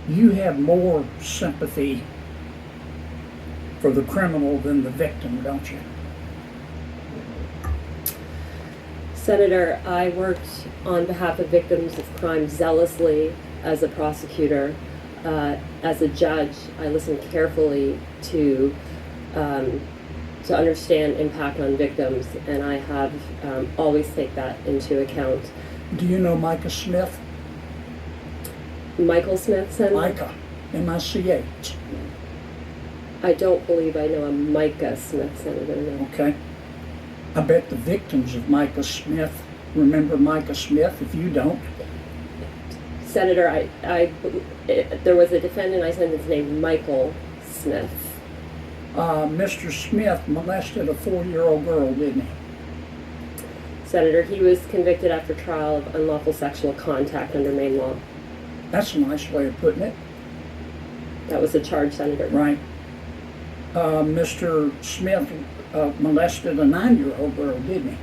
you have more sympathy for the criminal than the victim, don't you? Senator, I worked on behalf of victims of crime zealously as a prosecutor. As a judge, I listened carefully to understand impact on victims, and I have always take that into account. Do you know Micah Smith? Michael Smith, Senator? Micah, M-I-C-H. I don't believe I know a Micah Smith, Senator, no. Okay. I bet the victims of Micah Smith remember Micah Smith. If you don't, Senator, there was a defendant I sentenced named Michael Smith. Mr. Smith molested a 4-year-old girl, didn't he? Senator, he was convicted after trial of unlawful sexual contact under Maine law. That's a nice way of putting it. That was the charge, Senator. Right. Mr. Smith molested a 9-year-old girl, didn't he?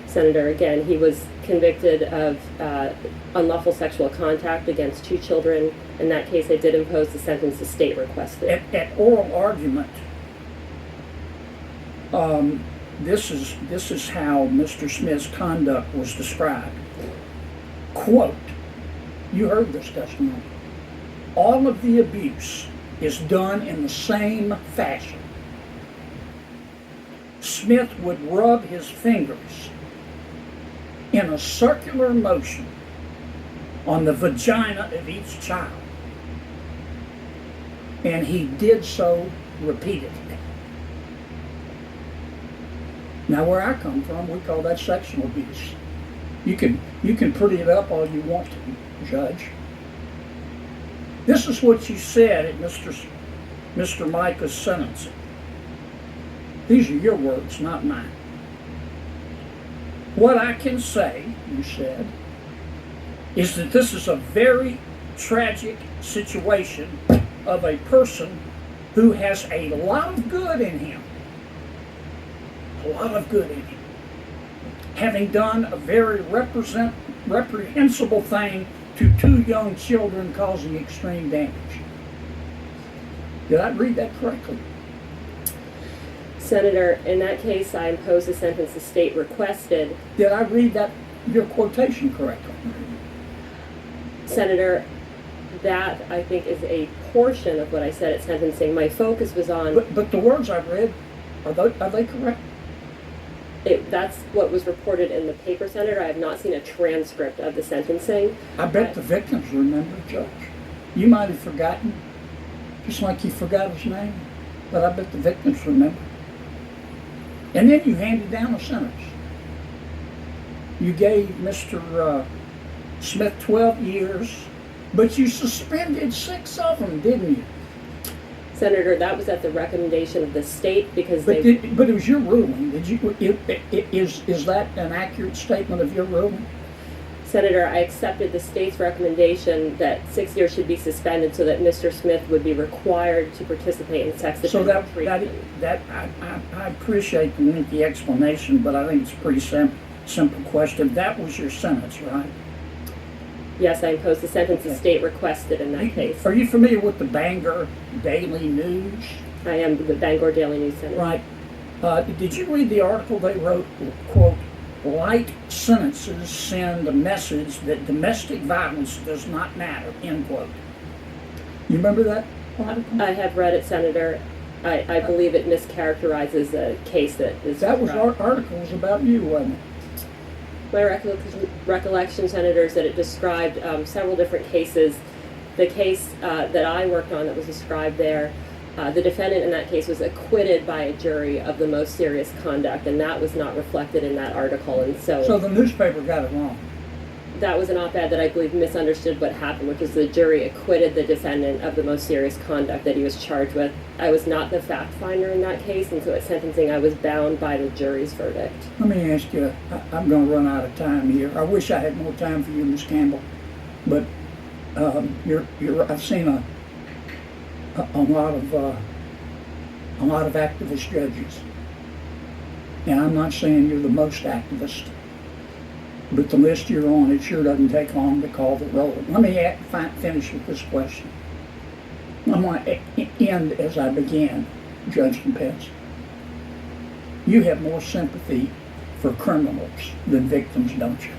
Senator, again, he was convicted of unlawful sexual contact against 2 children. In that case, they did impose the sentence the state requested. At oral argument, this is how Mr. Smith's conduct was described. Quote, you heard this testimony. All of the abuse is done in the same fashion. Smith would rub his fingers in a circular motion on the vagina of each child. And he did so repeatedly. Now where I come from, we call that sexual abuse. You can pretty it up all you want to, Judge. This is what you said at Mr. Micah's sentencing. These are your words, not mine. What I can say, you said, is that this is a very tragic situation of a person who has a lot of good in him. A lot of good in him. Having done a very reprehensible thing to 2 young children causing extreme damage. Did I read that correctly? Senator, in that case, I imposed the sentence the state requested. Did I read that, your quotation correctly? Senator, that I think is a portion of what I said at sentencing. My focus was on... But the words I read, are they correct? That's what was reported in the paper, Senator. I have not seen a transcript of the sentencing. I bet the victims remember, Judge. You might have forgotten, just like you forgot his name, but I bet the victims remember. And then you handed down a sentence. You gave Mr. Smith 12 years, but you suspended 6 of them, didn't you? Senator, that was at the recommendation of the state because but it was your ruling. Is that an accurate statement of your ruling? Senator, I accepted the state's recommendation that 6 years should be suspended so that Mr. Smith would be required to participate in sex offender treatment. I appreciate the lengthy explanation, but I think it's a pretty simple question. That was your sentence, right? Yes, I imposed the sentence the state requested in that case. Are you familiar with the Bangor Daily News? I am the Bangor Daily News, Senator. Right. Did you read the article they wrote, quote, light sentences send a message that domestic violence does not matter, end quote. You remember that article? I have read it, Senator. I believe it mischaracterizes a case that is... That was articles about you, wasn't it? My recollection, Senator, is that it described several different cases. The case that I worked on that was described there, the defendant in that case was acquitted by a jury of the most serious conduct, and that was not reflected in that article. And so the newspaper got it wrong. That was an op-ed that I believe misunderstood what happened, which is the jury acquitted the defendant of the most serious conduct that he was charged with. I was not the fact finder in that case, and so at sentencing I was bound by the jury's verdict. Let me ask you, I'm going to run out of time here. I wish I had more time for you, Ms. Campbell, but I've seen a lot of activist judges, and I'm not saying you're the most activist, But the list you're on, it sure doesn't take long to call the roll. Let me finish with this question. I'm going to end as I began, Judge Lipez. You have more sympathy for criminals than victims, don't you?